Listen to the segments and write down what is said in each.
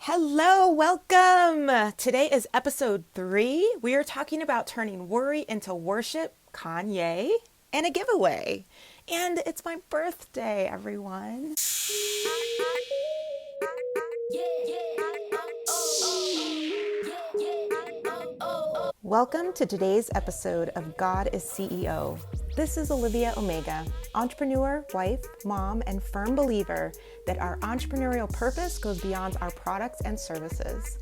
Hello, welcome. Today is episode 3. We are talking about turning worry into worship, Kanye, and a giveaway. And it's my birthday, everyone. Welcome to today's episode of God is CEO. This is Olivia Omega, entrepreneur, wife, mom, and firm believer that our entrepreneurial purpose goes beyond our products and services.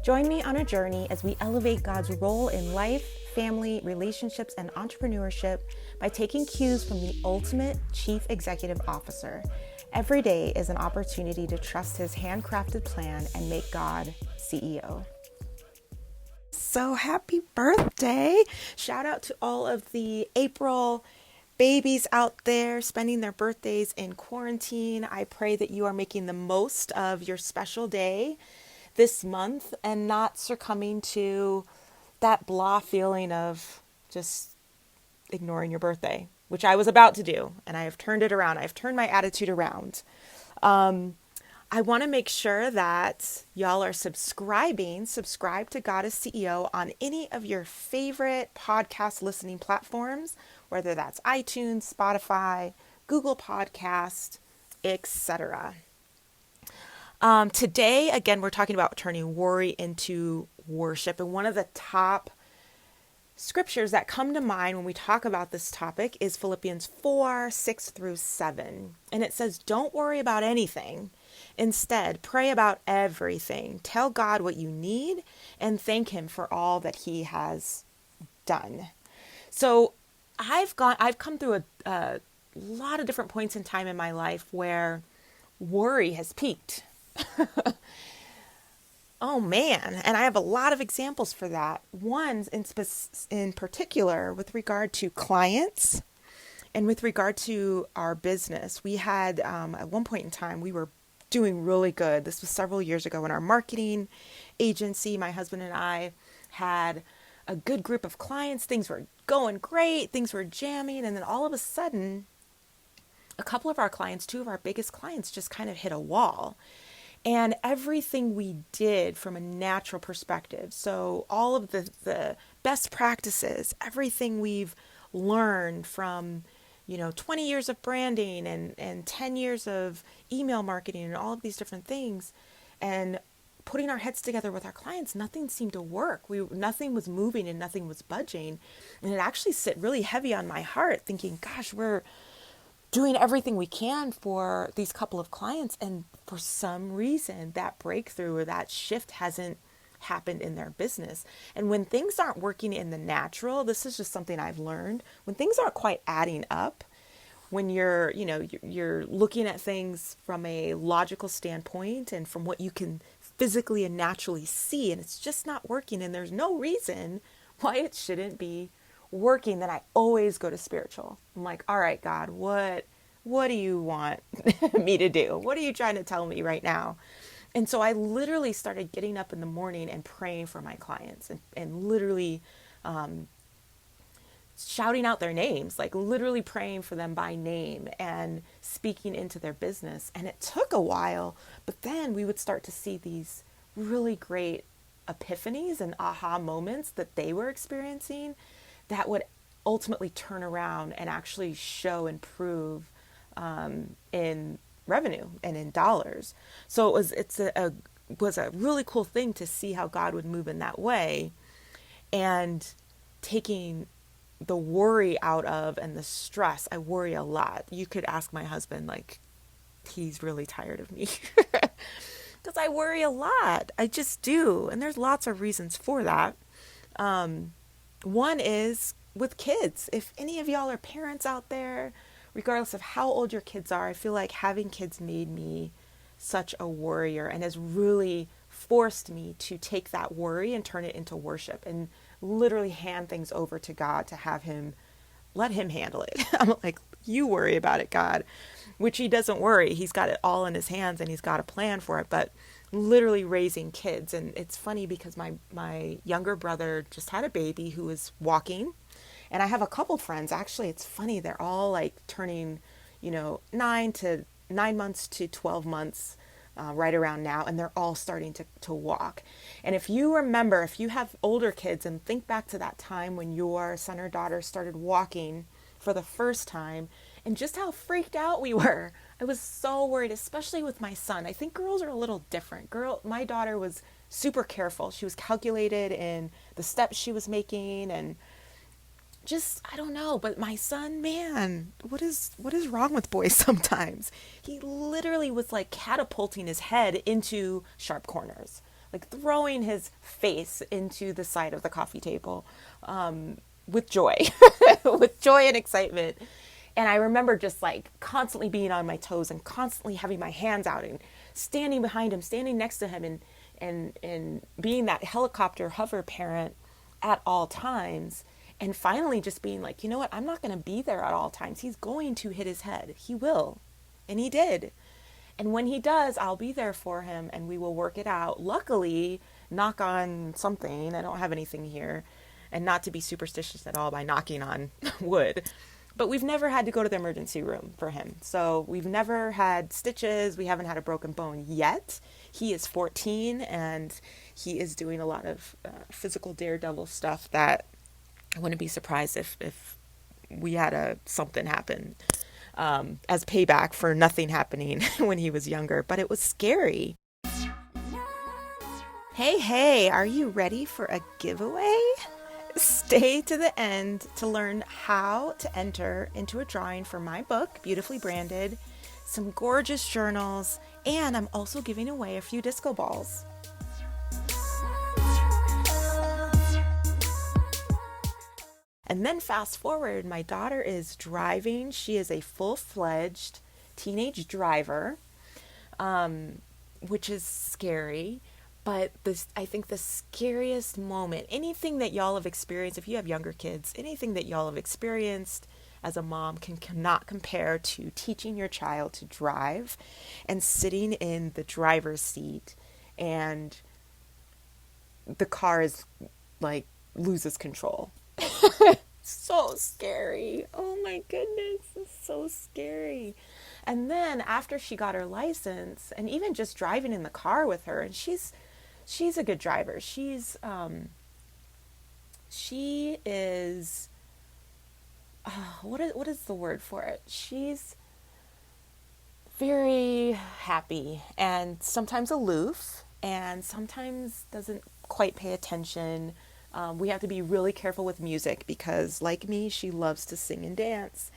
Join me on a journey as we elevate God's role in life, family, relationships, and entrepreneurship by taking cues from the ultimate chief executive officer. Every day is an opportunity to trust his handcrafted plan and make God CEO. So happy birthday. Shout out to all of the April babies out there spending their birthdays in quarantine. I pray that you are making the most of your special day this month and not succumbing to that blah feeling of just ignoring your birthday, which I was about to do. And I have turned it around. I've turned my attitude around. I want to make sure that y'all are subscribe to God as CEO on any of your favorite podcast listening platforms, whether that's iTunes, Spotify, Google Podcast, etc. Today, again, we're talking about turning worry into worship. And one of the top scriptures that come to mind when we talk about this topic is Philippians 4:6-7. And it says, don't worry about anything. Instead, pray about everything. Tell God what you need and thank him for all that he has done. So I've come through a lot of different points in time in my life where worry has peaked. Oh man, and I have a lot of examples for that. One in particular with regard to clients and with regard to our business. We had, at one point in time, we were doing really good. This was several years ago in our marketing agency. My husband and I had a good group of clients. Things were going great. Things were jamming. And then all of a sudden, a couple of our clients, two of our biggest clients, just kind of hit a wall. And everything we did from a natural perspective, so all of the best practices, everything we've learned from 20 years of branding and 10 years of email marketing and all of these different things, and putting our heads together with our clients, nothing seemed to work. Nothing was moving and nothing was budging. And it actually sit really heavy on my heart thinking, gosh, we're doing everything we can for these couple of clients. And for some reason, that breakthrough or that shift hasn't happened in their business. And when things aren't working in the natural, this is just something I've learned. When things aren't quite adding up, when you're looking at things from a logical standpoint and from what you can physically and naturally see, and it's just not working, and there's no reason why it shouldn't be working, then I always go to spiritual. I'm like, all right, God, what do you want me to do? What are you trying to tell me right now? And so I literally started getting up in the morning and praying for my clients and literally shouting out their names, like literally praying for them by name and speaking into their business. And it took a while, but then we would start to see these really great epiphanies and aha moments that they were experiencing that would ultimately turn around and actually show and prove in revenue and in dollars. So it was a really cool thing to see how God would move in that way, and taking the worry out of and the stress. I worry a lot. You could ask my husband, like, he's really tired of me because I worry a lot. I just do. And there's lots of reasons for that. One is with kids. If any of y'all are parents out there, regardless of how old your kids are, I feel like having kids made me such a worrier and has really forced me to take that worry and turn it into worship and literally hand things over to God to let him handle it. I'm like, you worry about it, God, which he doesn't worry. He's got it all in his hands and he's got a plan for it. But literally raising kids. And it's funny because my younger brother just had a baby who is walking. And I have a couple friends, actually, it's funny. They're all like turning, 9 months to 12 months right around now, and they're all starting to walk. And if you remember, if you have older kids and think back to that time when your son or daughter started walking for the first time and just how freaked out we were. I was so worried, especially with my son. I think girls are a little different. My daughter was super careful. She was calculated in the steps she was making, and just, I don't know, but my son, man, what is wrong with boys sometimes? He literally was like catapulting his head into sharp corners, like throwing his face into the side of the coffee table, with joy, with joy and excitement. And I remember just like constantly being on my toes and constantly having my hands out and standing behind him, standing next to him, and being that helicopter hover parent at all times. And finally just being like, you know what, I'm not going to be there at all times. He's going to hit his head. He will. And he did. And when he does, I'll be there for him and we will work it out. Luckily, knock on something, I don't have anything here, and not to be superstitious at all by knocking on wood, but we've never had to go to the emergency room for him. So we've never had stitches. We haven't had a broken bone yet. He is 14 and he is doing a lot of physical daredevil stuff that I wouldn't be surprised if we had something happen as payback for nothing happening when he was younger. But it was scary. Hey, are you ready for a giveaway? Stay to the end to learn how to enter into a drawing for my book, beautifully branded, some gorgeous journals, and I'm also giving away a few disco balls. And then fast forward, my daughter is driving. She is a full-fledged teenage driver, which is scary. But I think the scariest moment, anything that y'all have experienced, if you have younger kids, anything that y'all have experienced as a mom cannot compare to teaching your child to drive and sitting in the driver's seat and the car is like loses control. So scary. Oh my goodness, it's so scary. And then after she got her license, and even just driving in the car with her, and she's a good driver. She is what is the word for it? She's very happy and sometimes aloof and sometimes doesn't quite pay attention. We have to be really careful with music because, like me, she loves to sing and dance,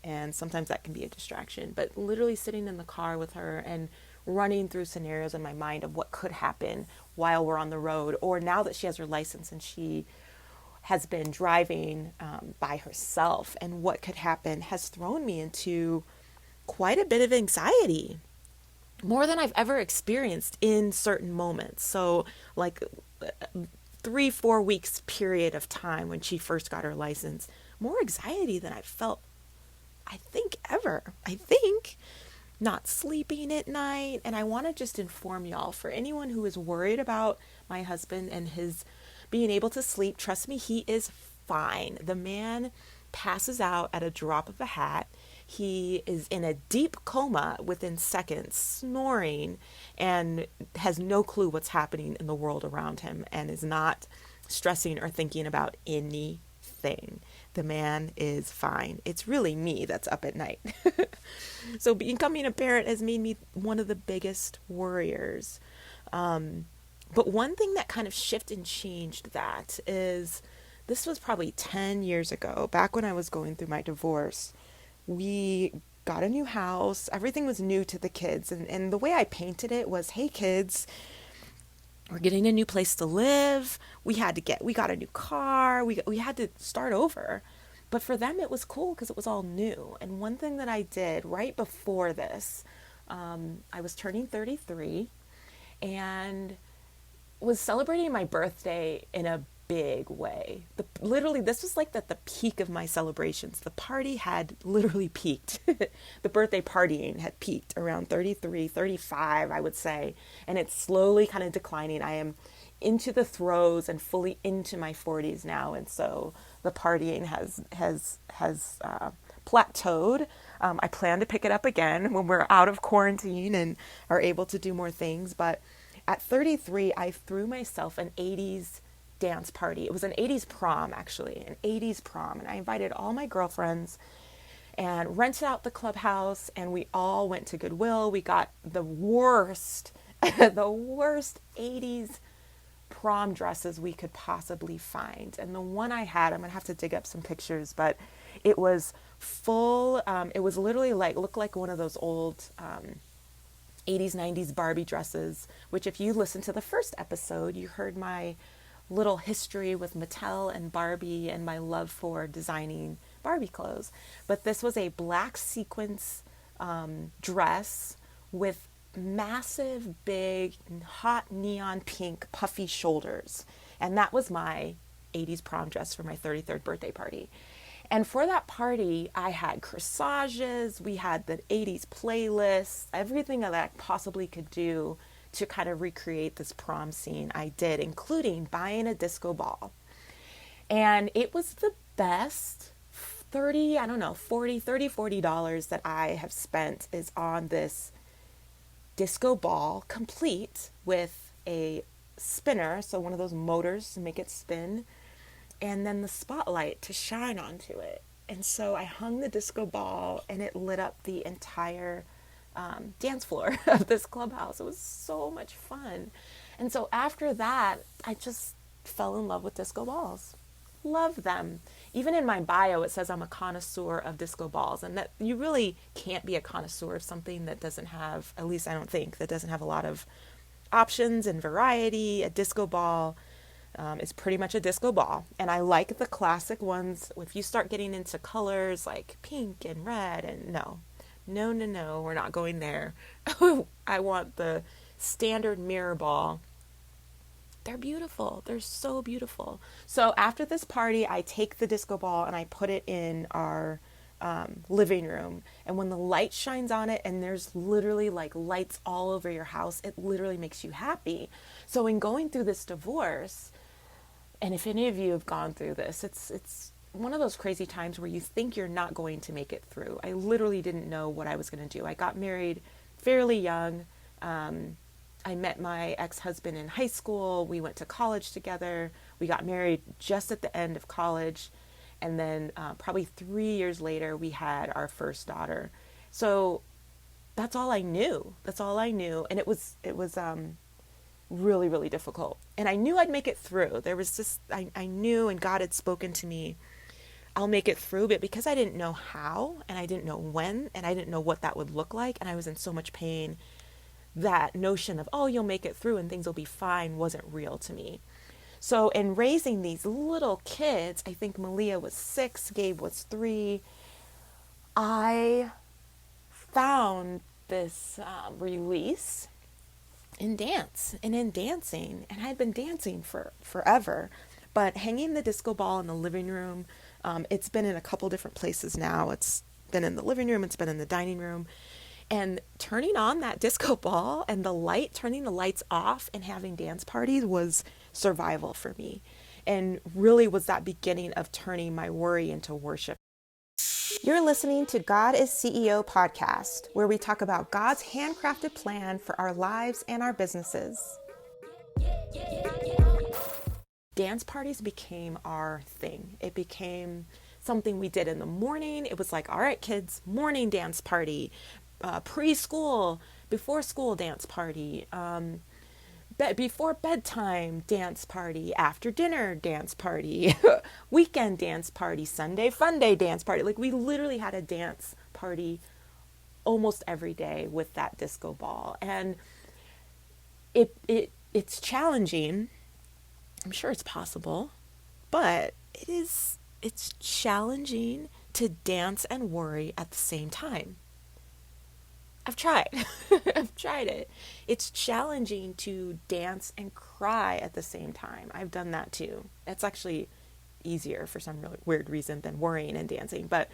and sometimes that can be a distraction. But literally sitting in the car with her and running through scenarios in my mind of what could happen while we're on the road, or now that she has her license and she has been driving by herself and what could happen, has thrown me into quite a bit of anxiety, more than I've ever experienced in certain moments. So like 3-4 weeks period of time when she first got her license, more anxiety than I've felt, I think, ever. Not sleeping at night. And I want to just inform y'all, for anyone who is worried about my husband and his being able to sleep, trust me, he is fine. The man passes out at a drop of a hat. He is in a deep coma within seconds, snoring, and has no clue what's happening in the world around him and is not stressing or thinking about anything. The man is fine. It's really me that's up at night. So becoming a parent has made me one of the biggest worriers. But one thing that kind of shifted and changed that is, this was probably 10 years ago, back when I was going through my divorce. We got a new house. Everything was new to the kids. And the way I painted it was, hey kids, we're getting a new place to live. We got a new car. We had to start over. But for them, it was cool because it was all new. And one thing that I did right before this, I was turning 33 and was celebrating my birthday in a big way. Literally, this was like the peak of my celebrations. The party had literally peaked. The birthday partying had peaked around 33, 35, I would say. And it's slowly kind of declining. I am into the throes and fully into my 40s now. And so the partying has plateaued. I plan to pick it up again when we're out of quarantine and are able to do more things. But at 33, I threw myself an 80s dance party. It was an 80s prom, actually, an 80s prom. And I invited all my girlfriends and rented out the clubhouse, and we all went to Goodwill. We got the worst, the worst 80s prom dresses we could possibly find. And the one I had, I'm gonna have to dig up some pictures, but it was full, it was literally like, looked like one of those old 80s, 90s Barbie dresses, which if you listened to the first episode, you heard my little history with Mattel and Barbie and my love for designing Barbie clothes. But this was a black sequence dress with massive, big, hot neon pink puffy shoulders. And that was my 80s prom dress for my 33rd birthday party. And for that party, I had corsages, we had the 80s playlist, everything that I possibly could do to kind of recreate this prom scene I did, including buying a disco ball. And it was the best $40 that I have spent is on this disco ball, complete with a spinner, so one of those motors to make it spin, and then the spotlight to shine onto it. And so I hung the disco ball and it lit up the entire dance floor of this clubhouse. It was so much fun. And so after that, I just fell in love with disco balls. Love them. Even in my bio, it says I'm a connoisseur of disco balls, and that you really can't be a connoisseur of something that doesn't have, at least I don't think, that doesn't have a lot of options and variety. A disco ball is pretty much a disco ball. And I like the classic ones. If you start getting into colors like pink and red, and no, we're not going there. I want the standard mirror ball. They're beautiful. They're so beautiful. So after this party, I take the disco ball and I put it in our living room. And when the light shines on it and there's literally like lights all over your house, it literally makes you happy. So in going through this divorce, and if any of you have gone through this, it's one of those crazy times where you think you're not going to make it through. I literally didn't know what I was going to do. I got married fairly young. I met my ex-husband in high school. We went to college together. We got married just at the end of college. And then probably 3 years later, we had our first daughter. So that's all I knew. And it was really, really difficult. And I knew I'd make it through. There was just, I knew, and God had spoken to me, I'll make it through. But because I didn't know how, and I didn't know when, and I didn't know what that would look like, and I was in so much pain, that notion of, oh, you'll make it through and things will be fine wasn't real to me. So in raising these little kids, I think Malia was 6, Gabe was 3, I found this release in dance and in dancing. And I had been dancing for forever, but hanging the disco ball in the living room, it's been in a couple different places now. It's been in the living room, it's been in the dining room. And turning on that disco ball and the light, turning the lights off and having dance parties was survival for me, and really was that beginning of turning my worry into worship. You're listening to God is CEO podcast, where we talk about God's handcrafted plan for our lives and our businesses. Dance parties became our thing. It became something we did in the morning. It was like, all right, kids, morning dance party. Preschool, before school dance party, before bedtime dance party, after dinner dance party, weekend dance party, Sunday fun day dance party. Like we literally had a dance party almost every day with that disco ball. And it's challenging. I'm sure it's possible, but it's challenging to dance and worry at the same time. I've tried. I've tried it. It's challenging to dance and cry at the same time. I've done that too. It's actually easier for some really weird reason than worrying and dancing. But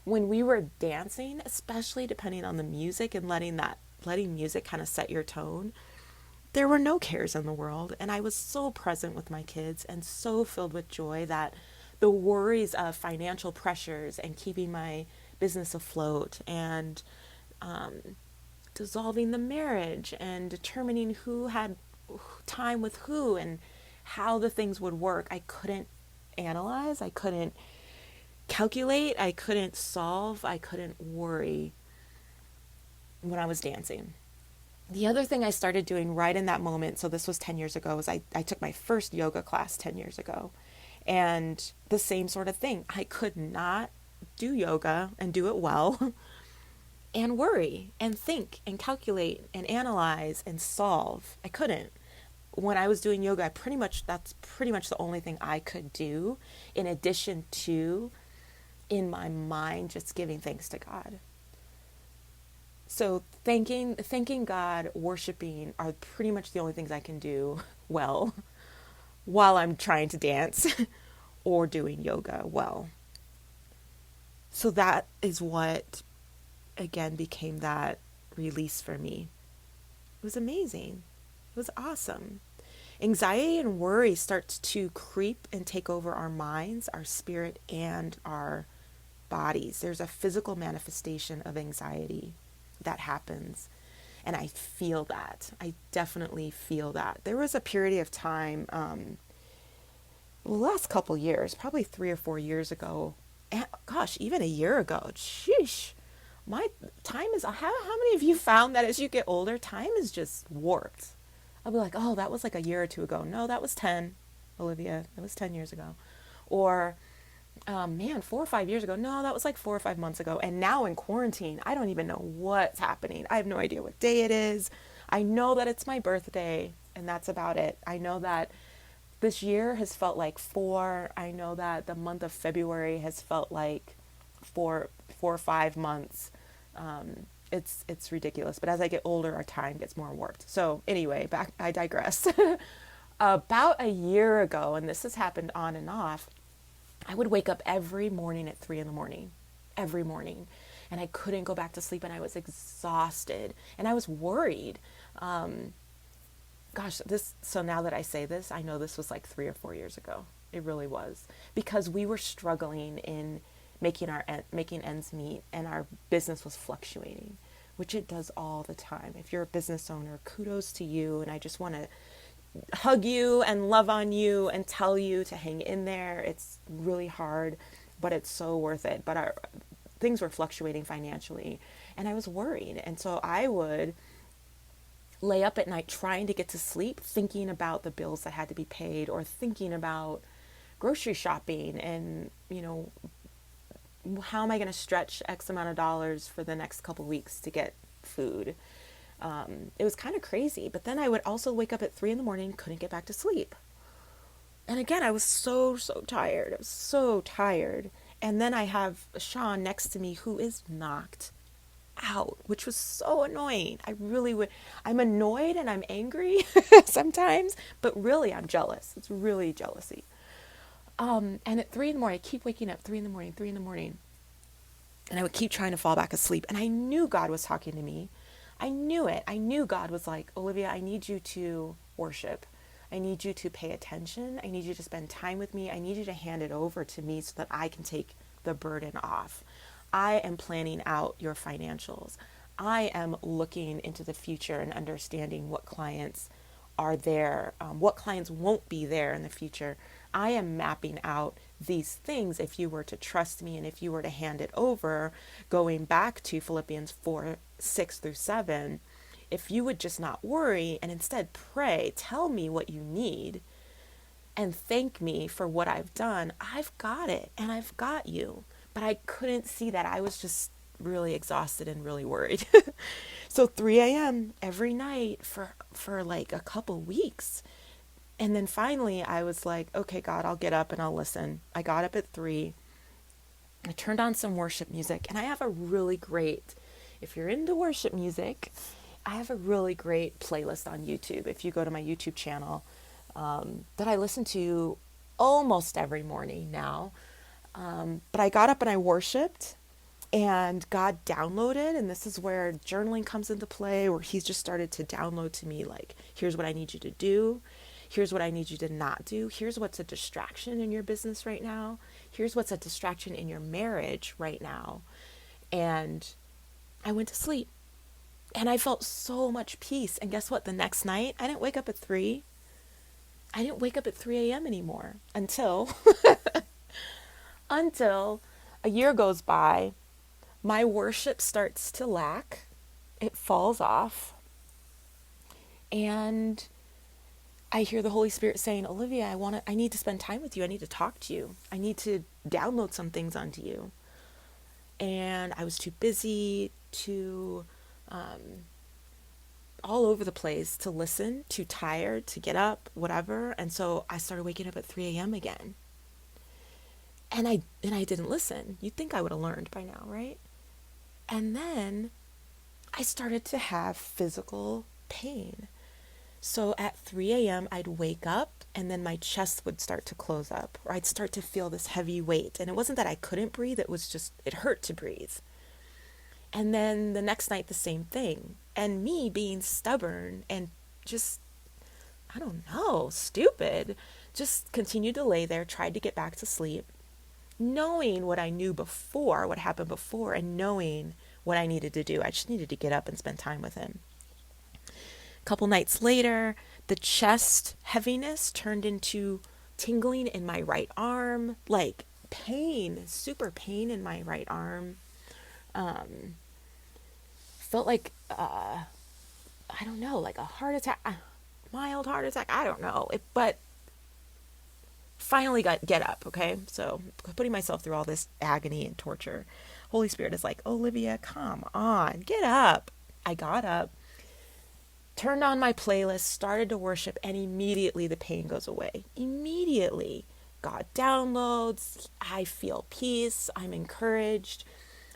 when we were dancing, especially depending on the music and letting music kind of set your tone, there were no cares in the world. And I was so present with my kids and so filled with joy that the worries of financial pressures and keeping my business afloat, and dissolving the marriage, and determining who had time with who and how the things would work. I couldn't analyze, I couldn't calculate, I couldn't solve, I couldn't worry when I was dancing. The other thing I started doing right in that moment, so this was 10 years ago, was I took my first yoga class 10 years ago. And the same sort of thing. I could not do yoga and do it well and worry and think and calculate and analyze and solve. I couldn't. When I was doing yoga, that's pretty much the only thing I could do, in addition to, in my mind, just giving thanks to God. So thanking God, worshiping are pretty much the only things I can do well while I'm trying to dance or doing yoga well. So that is what, again, became that release for me. It was amazing. It was awesome. Anxiety and worry starts to creep and take over our minds, our spirit, and our bodies. There's a physical manifestation of anxiety that happens. And I feel that. I definitely feel that. There was a period of time, the last couple years, probably 3 or 4 years ago, and gosh, even a year ago, sheesh, my time is, how many of you found that as you get older, time is just warped? I'll be like, oh, that was like a year or two ago. No, that was 10, Olivia, that was 10 years ago. Or, man, 4 or 5 years ago. No, that was like 4 or 5 months ago. And now in quarantine, I don't even know what's happening. I have no idea what day it is. I know that it's my birthday, and that's about it. I know that this year has felt like 4. I know that the month of February has felt like 4 or 5 months. It's ridiculous. But as I get older, our time gets more warped. So anyway, back, I digress. About a year ago, and this has happened on and off, I would wake up every morning at 3 a.m, every morning, and I couldn't go back to sleep, and I was exhausted, and I was worried. So now that I say this, I know this was like 3 or 4 years ago. It really was, because we were struggling in making ends meet, and our business was fluctuating, which it does all the time. If you're a business owner, kudos to you, and I just want to hug you and love on you and tell you to hang in there. It's really hard, but it's so worth it. But things were fluctuating financially, and I was worried. And so I would lay up at night trying to get to sleep, thinking about the bills that had to be paid, or thinking about grocery shopping and, how am I going to stretch X amount of dollars for the next couple weeks to get food? It was kind of crazy. But then I would also wake up at 3 a.m, couldn't get back to sleep. And again, I was so tired. I was so tired. And then I have Sean next to me who is knocked out, which was so annoying. I'm annoyed and I'm angry sometimes, but really I'm jealous. It's really jealousy. And at 3 a.m, I keep waking up 3 a.m, and I would keep trying to fall back asleep. And I knew God was talking to me. I knew it. I knew God was like, Olivia, I need you to worship. I need you to pay attention. I need you to spend time with me. I need you to hand it over to me so that I can take the burden off. I am planning out your financials. I am looking into the future and understanding what clients are there, what clients won't be there in the future. I am mapping out these things if you were to trust me and if you were to hand it over, going back to Philippians 4:6-7, if you would just not worry and instead pray, tell me what you need and thank me for what I've done, I've got it and I've got you. But I couldn't see that. I was just really exhausted and really worried. So 3 a.m. every night for like a couple weeks. And then finally I was like, okay, God, I'll get up and I'll listen. I got up at 3. I turned on some worship music, and I have a really great, if you're into worship music, I have a really great playlist on YouTube. If you go to my YouTube channel, that I listen to almost every morning now. But I got up and I worshiped, and God downloaded, and this is where journaling comes into play, where he's just started to download to me, like, here's what I need you to do. Here's what I need you to not do. Here's what's a distraction in your business right now. Here's what's a distraction in your marriage right now. And I went to sleep and I felt so much peace. And guess what? The next night, I didn't wake up at 3. I didn't wake up at 3 a.m. anymore until until a year goes by. My worship starts to lack. It falls off. And I hear the Holy Spirit saying, Olivia, I need to spend time with you. I need to talk to you. I need to download some things onto you. And I was too busy, too all over the place to listen, too tired to get up, whatever. And so I started waking up at 3 a.m. again. And I didn't listen. You'd think I would have learned by now, right? And then I started to have physical pain. So at 3 a.m., I'd wake up and then my chest would start to close up, or I'd start to feel this heavy weight. And it wasn't that I couldn't breathe, it was just, it hurt to breathe. And then the next night, the same thing. And me being stubborn and just, I don't know, stupid, just continued to lay there, tried to get back to sleep, knowing what I knew before, what happened before, and knowing what I needed to do. I just needed to get up and spend time with him. A couple nights later, the chest heaviness turned into tingling in my right arm, like pain, super pain in my right arm. Felt like, I don't know, like a heart attack, mild heart attack, I don't know. But finally get up, okay? So putting myself through all this agony and torture. Holy Spirit is like, Olivia, come on, get up. I got up, turned on my playlist, started to worship, and immediately the pain goes away. Immediately. God downloads, I feel peace, I'm encouraged.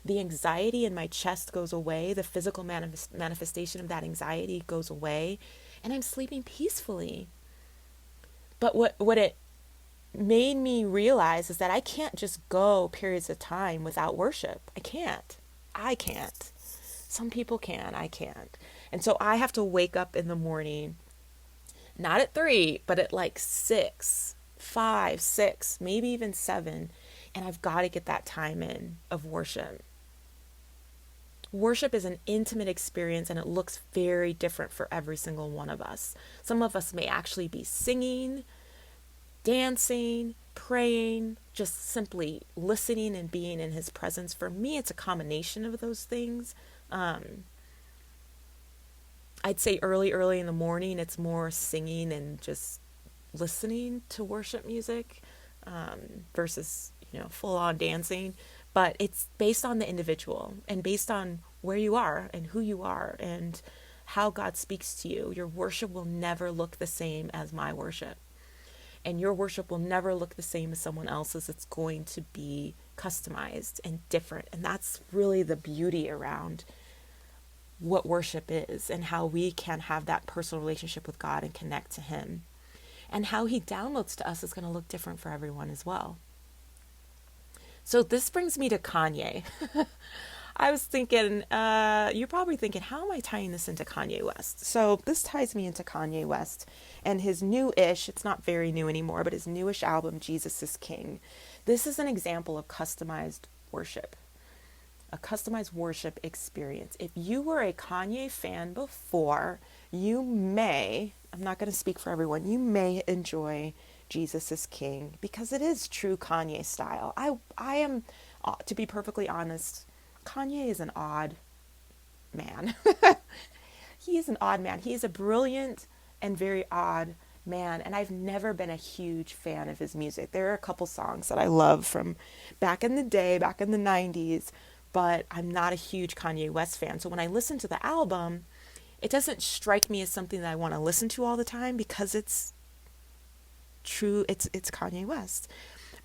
The anxiety in my chest goes away. The physical manifestation of that anxiety goes away. And I'm sleeping peacefully. But what it made me realize is that I can't just go periods of time without worship. I can't. Some people can. I can't. And so I have to wake up in the morning, not at 3, but at like 6, 5, 6, maybe even 7. And I've got to get that time in of worship. Worship is an intimate experience, and it looks very different for every single one of us. Some of us may actually be singing, dancing, praying, just simply listening and being in his presence. For me, it's a combination of those things. I'd say early in the morning, it's more singing and just listening to worship music versus, full on dancing. But it's based on the individual and based on where you are and who you are and how God speaks to you. Your worship will never look the same as my worship. And your worship will never look the same as someone else's. It's going to be customized and different. And that's really the beauty around what worship is and how we can have that personal relationship with God and connect to him. And how he downloads to us is going to look different for everyone as well. So this brings me to Kanye. I was thinking, you're probably thinking, how am I tying this into Kanye West? So this ties me into Kanye West and his new-ish, it's not very new anymore, but his newish album, Jesus is King. This is an example of customized worship, a customized worship experience. If you were a Kanye fan before, you may, I'm not going to speak for everyone, you may enjoy Jesus is King because it is true Kanye style. I am, to be perfectly honest, Kanye is an odd man. He is an odd man. He is a brilliant and very odd man. And I've never been a huge fan of his music. There are a couple songs that I love from back in the day, back in the 90s, but I'm not a huge Kanye West fan. So when I listen to the album, it doesn't strike me as something that I want to listen to all the time because it's true, it's Kanye West.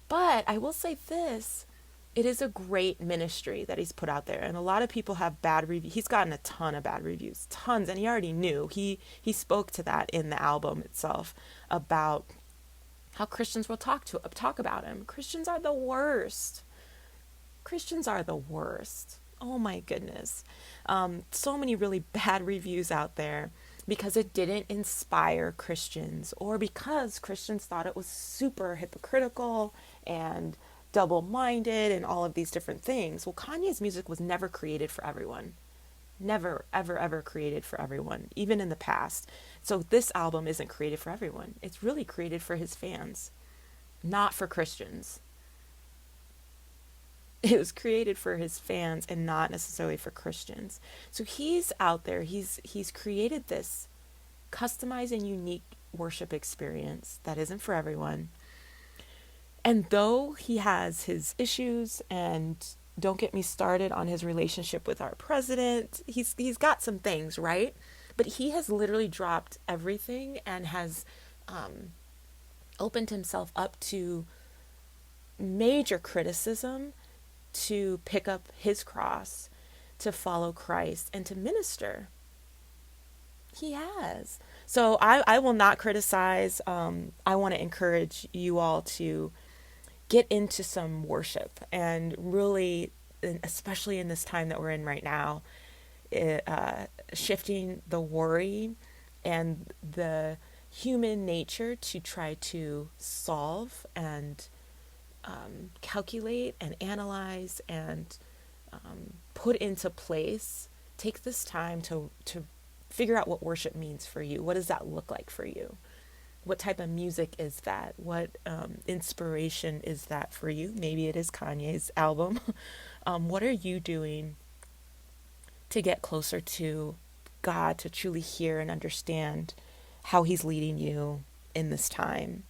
But I will say this, it is a great ministry that he's put out there, and a lot of people have bad reviews. He's gotten a ton of bad reviews, tons, and he already knew. He spoke to that in the album itself about how Christians will talk about him. Christians are the worst. Oh my goodness. So many really bad reviews out there because it didn't inspire Christians, or because Christians thought it was super hypocritical and double-minded and all of these different things. Well, Kanye's music was never created for everyone. Never, ever, ever created for everyone, even in the past. So this album isn't created for everyone. It's really created for his fans, not for Christians. It was created for his fans and not necessarily for Christians. So he's out there. He's created this customized and unique worship experience that isn't for everyone. And though he has his issues, and don't get me started on his relationship with our president, he's got some things, right? But he has literally dropped everything and has opened himself up to major criticism, to pick up his cross, to follow Christ, and to minister. He has. So I will not criticize. I want to encourage you all to get into some worship, and really, especially in this time that we're in right now, shifting the worry and the human nature to try to solve and calculate and analyze and put into place. Take this time to figure out what worship means for you. What does that look like for you? What type of music is that? What inspiration is that for you? Maybe it is Kanye's album. What are you doing to get closer to God, to truly hear and understand how he's leading you in this time?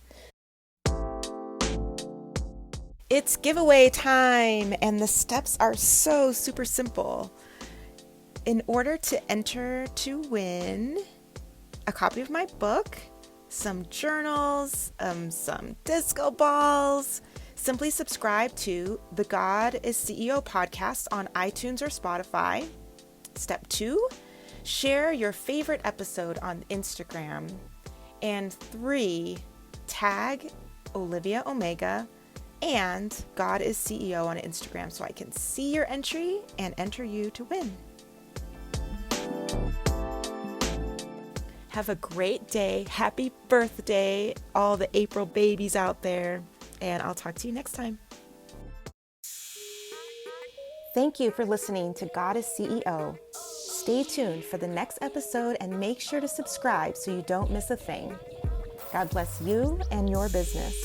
It's giveaway time, and the steps are so super simple. In order to enter to win a copy of my book, some journals, some disco balls, simply subscribe to the God is CEO podcast on iTunes or Spotify. Step 2, share your favorite episode on Instagram. And 3, tag Olivia Omega and God is CEO on Instagram so I can see your entry and enter you to win. Have a great day. Happy birthday, all the April babies out there. And I'll talk to you next time. Thank you for listening to God is CEO. Stay tuned for the next episode and make sure to subscribe so you don't miss a thing. God bless you and your business.